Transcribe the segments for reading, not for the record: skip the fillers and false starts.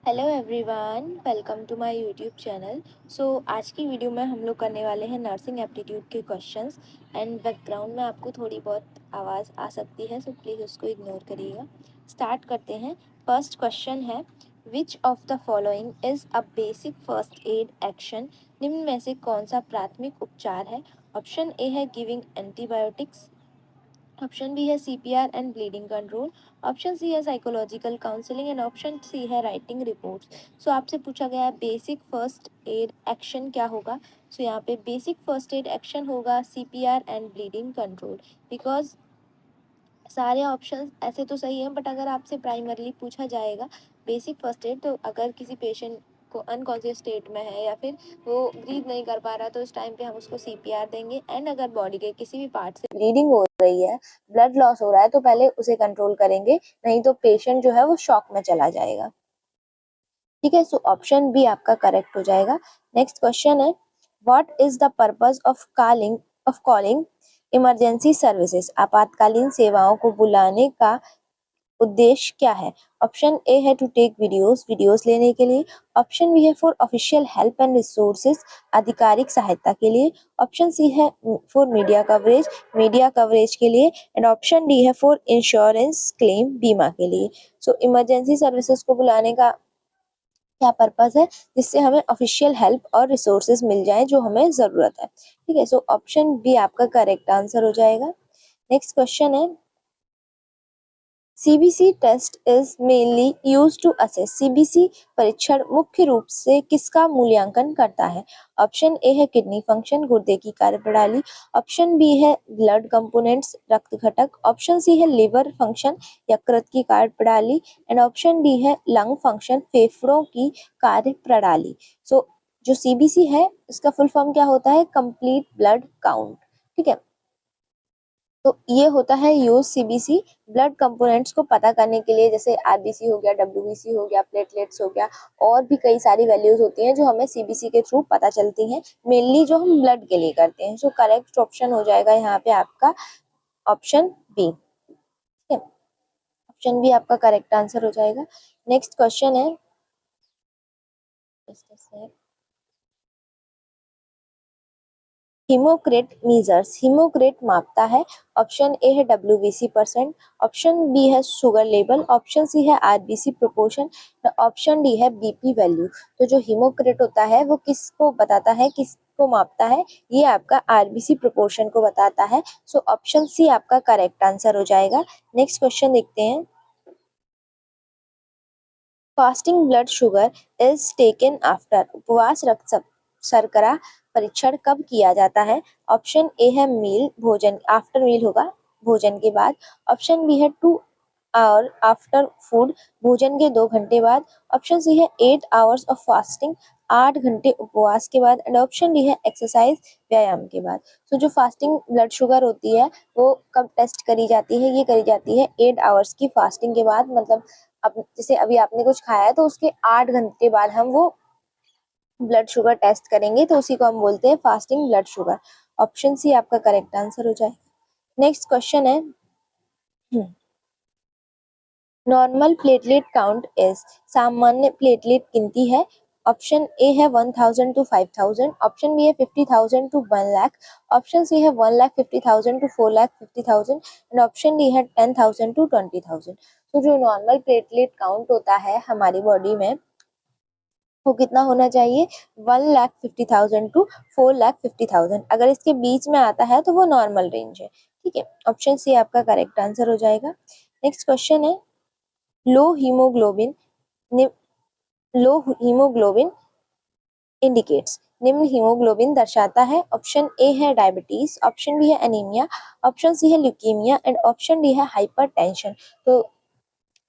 Hello everyone, welcome to my YouTube channel. आज की video में हम लोग करने वाले हैं नर्सिंग एप्टीट्यूड के क्वेश्चंस। एंड बैकग्राउंड में आपको थोड़ी बहुत आवाज़ आ सकती है, सो प्लीज़ उसको इग्नोर करिएगा। स्टार्ट करते हैं। फर्स्ट क्वेश्चन है, which of the following is a basic first aid action? निम्न में से कौन सा प्राथमिक उपचार है? ऑप्शन ए है गिविंग एंटीबायोटिक्स, ऑप्शन बी है CPR and bleeding control, option C है psychological counselling and option C है राइटिंग रिपोर्ट्स। आपसे पूछा गया है बेसिक फर्स्ट एड एक्शन क्या होगा। यहाँ पे बेसिक फर्स्ट एड एक्शन होगा CPR and bleeding control. Because सारे ऑप्शंस ऐसे तो सही हैं, बट अगर आपसे प्राइमरली पूछा जाएगा बेसिक फर्स्ट एड, तो अगर किसी पेशेंट को अनकॉन्शियस स्टेट में है या फिर वो ब्रीथ नहीं कर पा रहा, तो उस टाइम पे हम उसको सीपीआर देंगे। एंड अगर बॉडी के किसी भी पार्ट से ब्लीडिंग हो रही है, ब्लड लॉस हो रहा है, तो पहले उसे कंट्रोल करेंगे, नहीं तो पेशेंट जो है वो शॉक में चला जाएगा। ठीक है, ऑप्शन बी आपका करेक्ट हो जाएगा। नेक्स्ट क्वेश्चन है, what is the purpose of calling emergency services? आपातकालीन सेवाओं को बुलाने का उद्देश्य क्या है? ऑप्शन ए है टू टेक वीडियोस लेने के लिए, ऑप्शन बी है for official help and resources, आधिकारिक सहायता के लिए, ऑप्शन सी है फॉर मीडिया कवरेज के लिए, एंड ऑप्शन डी है फॉर इंश्योरेंस क्लेम, बीमा के लिए। इमरजेंसी सर्विसेज को बुलाने का क्या पर्पस है? जिससे हमें ऑफिशियल हेल्प और रिसोर्सेज मिल जाए जो हमें जरूरत है। ठीक है, ऑप्शन बी आपका करेक्ट आंसर हो जाएगा। नेक्स्ट क्वेश्चन है, CBC test is mainly used to assess. CBC परीक्षण मुख्य रूप से किसका मूल्यांकन करता है? ऑप्शन ए है किडनी फंक्शन, गुर्दे की कार्यप्रणाली, ऑप्शन बी है ब्लड कंपोनेंट्स, रक्त घटक, ऑप्शन सी है लिवर फंक्शन, यकृत की कार्यप्रणाली, एंड ऑप्शन डी है लंग फंक्शन, फेफड़ों की कार्यप्रणाली। जो सीबीसी है इसका फुल फॉर्म क्या होता है? Complete blood count. ठीक है, ये होता है यूज सीबीसी ब्लड कंपोनेंट्स को पता करने के लिए, जैसे आरबीसी हो गया, डब्ल्यूबीसी हो गया, प्लेटलेट्स हो गया, और भी कई सारी वैल्यूज होती हैं जो हमें सीबीसी के थ्रू पता चलती हैं, मेनली जो हम ब्लड के लिए करते हैं। करेक्ट ऑप्शन हो जाएगा यहाँ पे आपका ऑप्शन बी। ठीक है, ऑप्शन बी आपका करेक्ट आंसर हो जाएगा। नेक्स्ट क्वेश्चन है, हीमोक्रेट मीजर्स। हीमोक्रेट मापता है, ऑप्शन ए है डब्ल्यूबीसी परसेंट, ऑप्शन बी है शुगर लेवल, ऑप्शन सी है आरबीसी प्रोपोर्शन, ऑप्शन डी है बीपी वैल्यू। जो हीमोक्रेट होता है वो किसको बताता है, किसको मापता है? ये आपका आरबीसी प्रोपोर्शन को बताता है। ऑप्शन सी आपका करेक्ट आंसर हो जाएगा। नेक्स्ट क्वेश्चन देखते हैं, fasting blood sugar is taken after. उपवास रक्त शर्करा परीक्षण कब किया जाता है? ऑप्शन ए है मील, भोजन आफ्टर मील होगा, भोजन के बाद, ऑप्शन बी है 2 आवर आफ्टर फूड, भोजन के 2 घंटे बाद, ऑप्शन सी है 8 आवर्स ऑफ फास्टिंग, 8 घंटे उपवास के बाद, एंड ऑप्शन डी है एक्सरसाइज, व्यायाम के बाद। जो फास्टिंग ब्लड शुगर होती है वो कब टेस्ट करी जाती है? ये करी जाती है 8 आवर्स की फास्टिंग के बाद, मतलब अब जैसे अभी आपने कुछ खाया है तो उसके 8 घंटे बाद हम वो ब्लड शुगर टेस्ट करेंगे, तो उसी को हम बोलते हैं fasting blood sugar. Option C आपका करेक्ट आंसर हो जाएगा। नेक्स्ट क्वेश्चन है, नॉर्मल प्लेटलेट काउंट इज। सामान्य प्लेटलेट गिनती है, ऑप्शन ए है 1000 टू 5000, ऑप्शन बी है 50,000 टू 1 लाख, ऑप्शन सी है 1,50,000 टू 4,50,000, एंड ऑप्शन डी है 10,000 टू 20,000। जो नॉर्मल प्लेटलेट काउंट होता है हमारी बॉडी में वो कितना होना चाहिए? 1,50,000 टू 4,50,000। अगर इसके बीच में आता है तो वो नॉर्मल रेंज है। ठीक है, ऑप्शन सी आपका करेक्ट आंसर हो जाएगा। नेक्स्ट क्वेश्चन है, लो हीमोग्लोबिन लो हीमोग्लोबिन इंडिकेट्स। निम्न हीमोग्लोबिन दर्शाता है, ऑप्शन ए है डायबिटीज, ऑप्शन बी है एनीमिया, ऑप्शन सी है ल्यूकीमिया, एंड ऑप्शन डी है हाइपरटेंशन।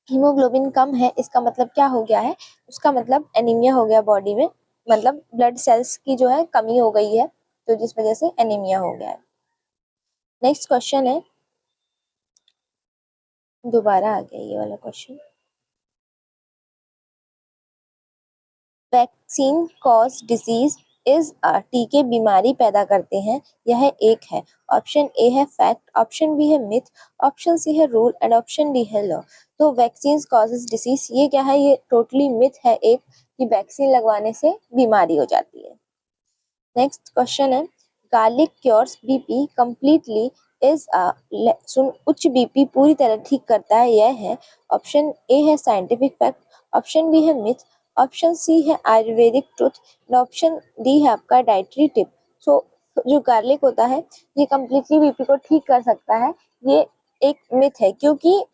हीमोग्लोबिन कम है इसका मतलब क्या हो गया है? उसका मतलब एनीमिया हो गया बॉडी में, मतलब ब्लड सेल्स की जो है कमी हो गई है, तो जिस वजह से एनीमिया हो गया है। नेक्स्ट क्वेश्चन है, दोबारा आ गया ये वाला question, vaccine cause disease is a टीके बीमारी पैदा करते हैं, यह एक है। ऑप्शन ए है फैक्ट, ऑप्शन बी है मिथ, ऑप्शन सी है रूल एंड ऑप्शन डी है लॉ। तो वैक्सीन कॉजेज डिसीज, ये क्या है, ये टोटली मिथ है एक, कि वैक्सीन लगवाने से बीमारी हो जाती है। नेक्स्ट क्वेश्चन है, garlic cures BP completely is सुन उच्च बीपी पूरी तरह ठीक करता है, यह है। ऑप्शन ए है साइंटिफिक फैक्ट, ऑप्शन बी है मिथ, ऑप्शन सी है Ayurvedic truth and option D है आपका डाइटरी टिप। सो जो गार्लिक होता है ये कंप्लीटली बीपी को ठीक कर सकता है, ये एक मिथ है, क्योंकि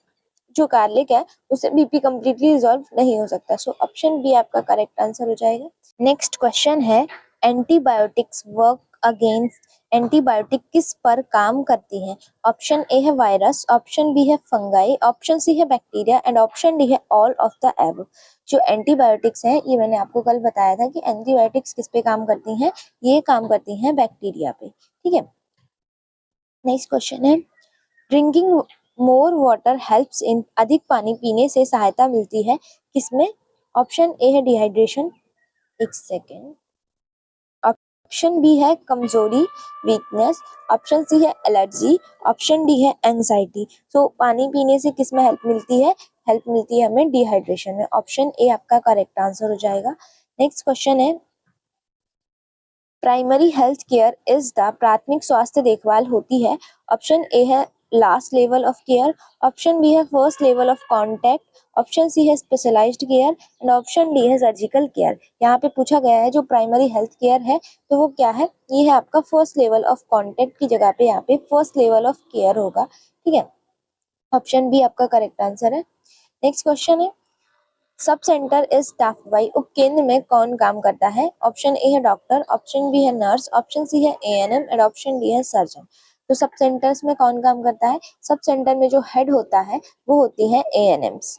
जो गार्लिक है उससे बीपी कंप्लीटली रिजॉल्व नहीं हो सकता। सो ऑप्शन बी आपका करेक्ट आंसर हो जाएगा। नेक्स्ट क्वेश्चन है, एंटीबायोटिक्स वर्क अगेंस्ट, एंटीबायोटिक किस पर काम करती हैं? ऑप्शन ए है वायरस, ऑप्शन बी है फंगाई, ऑप्शन सी है बैक्टीरिया एंड ऑप्शन डी है ऑल ऑफ द एबव। जो एंटीबायोटिक्स हैं, ये मैंने आपको कल बताया था कि एंटीबायोटिक्स किस पे काम करती हैं, ये काम करती हैं बैक्टीरिया पे, ठीक है। नेक्स्ट क्वेश्चन है, drinking more water helps in, अधिक पानी पीने से सहायता मिलती है किसमें? ऑप्शन ए है डिहाइड्रेशन, एक सेकेंड, ऑप्शन बी है कमजोरी वीकनेस, ऑप्शन सी है एलर्जी, ऑप्शन डी है एंजाइटी। सो पानी पीने से किस में हेल्प मिलती है? हेल्प मिलती है हमें डिहाइड्रेशन में। ऑप्शन ए आपका करेक्ट आंसर हो जाएगा। नेक्स्ट क्वेश्चन है, primary health care is the, प्राथमिक स्वास्थ्य देखभाल होती है। ऑप्शन ए है last level of care, option B है first level of contact, option C है specialised care and option D है सर्जिकल केयर। यहाँ पे पूछा गया है जो प्राइमरी हेल्थ केयर है तो वो क्या है, ये है आपका फर्स्ट लेवल ऑफ कांटेक्ट की जगह पे यहाँ पे फर्स्ट लेवल ऑफ केयर होगा, ठीक है। ऑप्शन बी आपका करेक्ट आंसर है। नेक्स्ट क्वेश्चन है, sub centre is staff by, उपकेंद्र में कौन काम करता है? ऑप्शन ए है डॉक्टर, ऑप्शन बी है नर्स, ऑप्शन सी है एएनएम एंड ऑप्शन डी है सर्जन। तो सब सेंटर्स में कौन काम करता है? सब सेंटर में जो हेड होता है वो होती है ANMs.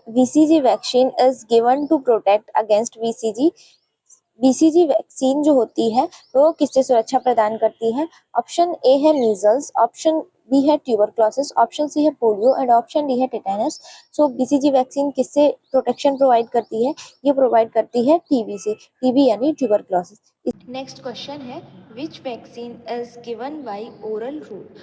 BCG vaccine is given to protect against BCG, BCG vaccine जो होती है वो किससे सुरक्षा प्रदान करती है? ऑप्शन ए है मीजल्स, ऑप्शन बी है ट्यूबरक्लोसिस, ऑप्शन सी है पोलियो एंड ऑप्शन डी है टेटानस। सो बीसीजी वैक्सीन किससे प्रोटेक्शन प्रोवाइड करती है? ये प्रोवाइड करती है टीबी से, टीबी यानी ट्यूबरक्लोसिस। नेक्स्ट क्वेश्चन है, विच vaccine is given by oral route,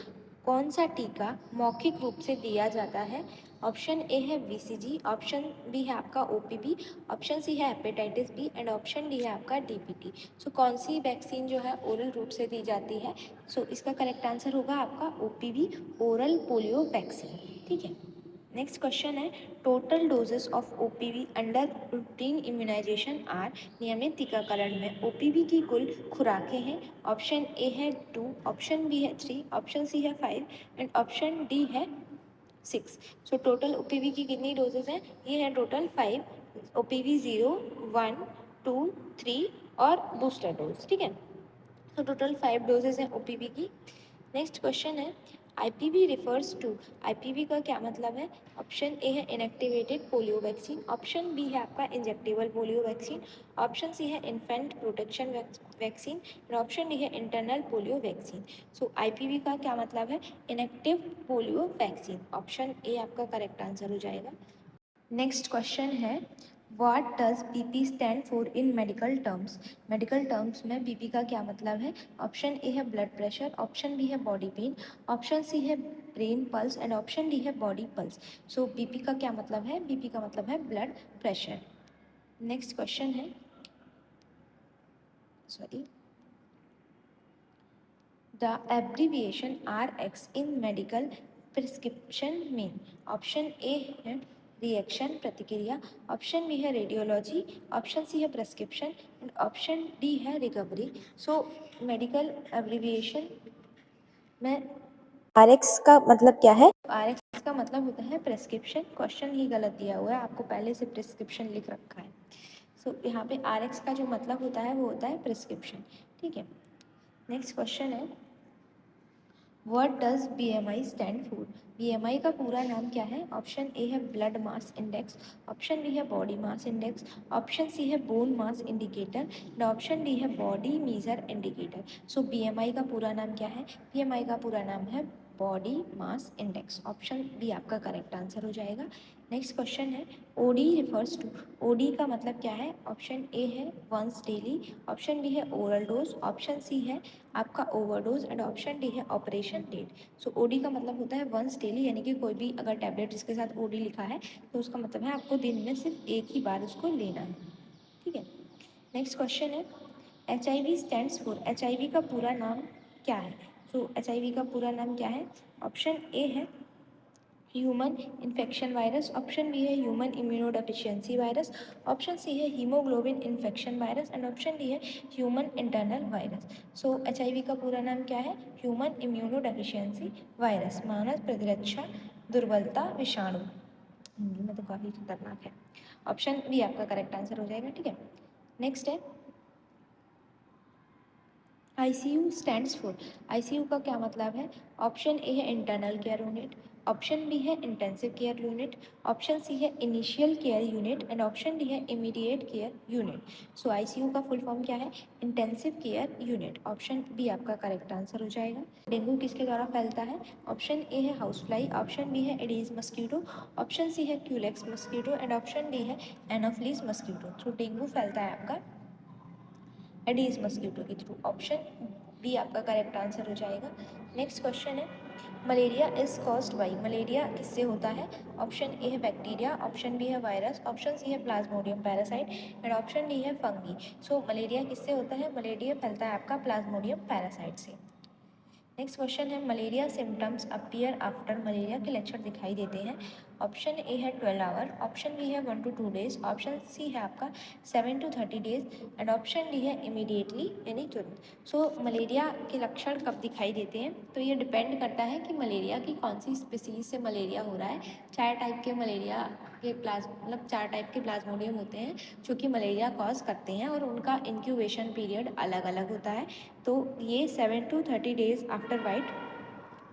कौन सा टीका मौखिक रूप से दिया जाता है? ऑप्शन ए है बीसीजी, ऑप्शन बी है आपका ओपीवी, ऑप्शन सी है hepatitis B and option D है आपका डीपीटी। सो कौन सी वैक्सीन जो है ओरल रूट से दी जाती है? सो इसका करेक्ट आंसर होगा आपका ओपीवी, ओरल पोलियो वैक्सीन, ठीक है। नेक्स्ट क्वेश्चन है, total doses of OPV under routine immunization are, नियमित टीकाकरण में ओपीवी की कुल खुराकें हैं। ऑप्शन ए है 2, ऑप्शन बी है 3, ऑप्शन सी है 5 एंड ऑप्शन डी है 6। सो टोटल ओपीवी की कितनी डोजेज हैं? ये है टोटल 5, ओपीवी 0, 1, 2, 3 और बूस्टर डोज, ठीक है। तो टोटल 5 डोजेज हैं ओपीवी की। नेक्स्ट क्वेश्चन है, आईपीवी रिफर्स टू, आईपीवी का क्या मतलब है? ऑप्शन ए है inactivated polio vaccine, option B है आपका injectable polio vaccine, option C है इन्फेंट प्रोटेक्शन वैक्सीन और ऑप्शन डी है internal polio vaccine. So IPV का क्या मतलब है? Inactive polio vaccine. Option A आपका करेक्ट आंसर हो जाएगा। नेक्स्ट क्वेश्चन है, what does BP stand for in medical terms, medical terms में बीपी का क्या मतलब है? ऑप्शन ए है ब्लड प्रेशर, ऑप्शन बी है बॉडी पेन, ऑप्शन सी है brain pulse and option D है बॉडी पल्स। सो बीपी का क्या मतलब है? बीपी का मतलब है ब्लड प्रेशर। नेक्स्ट क्वेश्चन है, sorry, the abbreviation RX in medical prescription mean. Option A है रिएक्शन प्रतिक्रिया, ऑप्शन बी है रेडियोलॉजी, ऑप्शन सी है प्रिस्क्रिप्शन एंड ऑप्शन डी है रिकवरी। सो मेडिकल एब्रीविएशन में RX का मतलब क्या है? RX का मतलब होता है प्रिस्क्रिप्शन। क्वेश्चन ही गलत दिया हुआ है, आपको पहले से प्रिस्क्रिप्शन लिख रखा है। सो यहाँ पे RX का जो मतलब होता है वो होता है प्रिस्क्रिप्शन, ठीक है। नेक्स्ट क्वेश्चन है, what does BMI stand for, BMI का पूरा नाम क्या है? ऑप्शन ए है blood mass index, option B है body mass index, option C है bone mass indicator and option D है body measure indicator. So BMI का पूरा नाम क्या है? BMI का पूरा नाम है body mass index. Option B आपका करेक्ट आंसर हो जाएगा। नेक्स्ट क्वेश्चन है ओडी रिफर्स टू। ओडी का मतलब क्या है? ऑप्शन ए है वंस डेली, ऑप्शन बी है ओरल डोज, ऑप्शन सी है आपका ओवरडोज एंड ऑप्शन डी है ऑपरेशन डेट। सो ओडी का मतलब होता है वंस डेली, यानी कि कोई भी अगर टैबलेट जिसके साथ ओडी लिखा है तो उसका मतलब है आपको दिन में सिर्फ एक ही बार उसको लेना है। ठीक है। नेक्स्ट क्वेश्चन है HIV स्टैंड्स फॉर। HIV का पूरा नाम क्या है? सो HIV का पूरा नाम क्या है? ऑप्शन ए है human infection virus, option B है human immunodeficiency virus, option C है haemoglobin infection virus and option D है human internal virus. So HIV का पूरा नाम क्या है? ह्यूमन इम्यूनोडेफिशिएंसी वायरस, मानव प्रतिरक्षा दुर्बलता विषाणु। हिंदी में तो काफ़ी खतरनाक है। ऑप्शन बी आपका करेक्ट आंसर हो जाएगा। ठीक है। नेक्स्ट है ICU स्टैंड्स फॉर। ICU का क्या मतलब है? ऑप्शन ए है internal care unit, option B है intensive care unit, option C है initial care unit and option D है immediate care unit. So ICU का फुल फॉर्म क्या है? Intensive care unit. Option B आपका करेक्ट आंसर हो जाएगा। डेंगू किसके द्वारा फैलता है? ऑप्शन ए है हाउस फ्लाई, ऑप्शन बी है एडीज मस्कीटो, ऑप्शन सी है Culex mosquito and option D है एनोफ्लीज मस्कीटो। सो डेंगू फैलता है आपका एडीज मस्कीटो के थ्रू। ऑप्शन बी आपका करेक्ट आंसर हो जाएगा। नेक्स्ट क्वेश्चन है malaria is caused by. Malaria किससे होता है? ऑप्शन ए है बैक्टीरिया, ऑप्शन बी है वायरस, ऑप्शन सी है Plasmodium parasite and option D है फंगी। सो मलेरिया किससे होता है? मलेरिया फैलता है आपका प्लाज्मोडियम पैरासाइट से। नेक्स्ट क्वेश्चन है malaria symptoms appear after. Malaria के लक्षण दिखाई देते हैं। ऑप्शन ए है 12 आवर, ऑप्शन बी है 1 to 2 डेज, ऑप्शन सी है आपका 7 to 30 days and option D है इमीडिएटली यानी तुरंत। सो मलेरिया के लक्षण कब दिखाई देते हैं? तो ये डिपेंड करता है कि मलेरिया की कौन सी स्पीसीज से मलेरिया हो रहा है। 4 टाइप के मलेरिया के मतलब 4 टाइप के प्लाज्मोडियम होते हैं जो कि मलेरिया कॉज करते हैं और उनका इंक्यूबेशन पीरियड अलग अलग होता है। तो ये 7 to 30 days after bite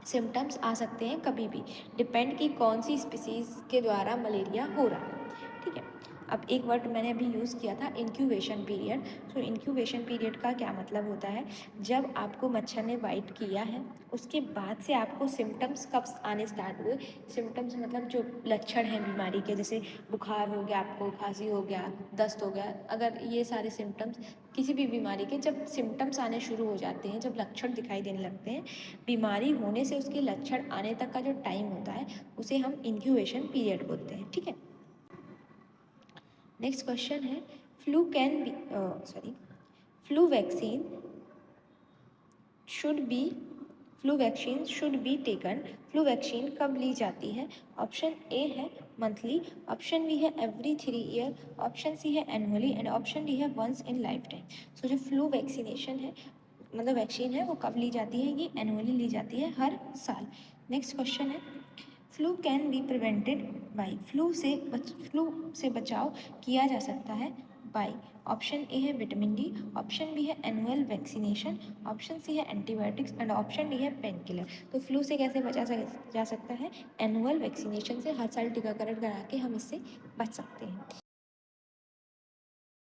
symptoms आ सकते हैं कभी भी, डिपेंड कि कौन सी स्पीसीज़ के द्वारा मलेरिया हो रहा है। ठीक है। अब एक वर्ड मैंने अभी यूज़ किया था इंक्यूबेशन पीरियड। तो इंक्यूबेशन पीरियड का क्या मतलब होता है? जब आपको मच्छर ने बाइट किया है उसके बाद से आपको सिम्टम्स कब आने स्टार्ट हुए? सिम्टम्स मतलब जो लक्षण हैं बीमारी के, जैसे बुखार हो गया, आपको खांसी हो गया, दस्त हो गया, अगर ये सारे सिम्टम्स किसी भी बीमारी के जब सिम्टम्स आने शुरू हो जाते हैं, जब लक्षण दिखाई देने लगते हैं, बीमारी होने से उसके लक्षण आने तक का जो टाइम होता है उसे हम इंक्यूबेशन पीरियड बोलते हैं। ठीक है। नेक्स्ट क्वेश्चन है flu can be flu vaccine should be flu vaccine should be taken. Flu vaccine कब ली जाती है? ऑप्शन ए है मंथली, ऑप्शन बी है एवरी 3 ईयर, ऑप्शन सी है एनुअली एंड ऑप्शन डी है वंस इन लाइफ टाइम। सो जो flu vaccination है मतलब वैक्सीन है वो कब ली जाती है? ये एनुअली ली जाती है हर साल। नेक्स्ट क्वेश्चन है flu can be prevented by. Flu से बचाव किया जा सकता है बाई। ऑप्शन ए है विटामिन डी, ऑप्शन बी है एनुअल वैक्सीनेशन, ऑप्शन सी है एंटीबायोटिक्स एंड ऑप्शन डी है पेन किलर। तो फ्लू से कैसे बचा जा सकता है? एनुअल वैक्सीनेशन से, हर साल टीकाकरण करा के हम इससे बच सकते हैं।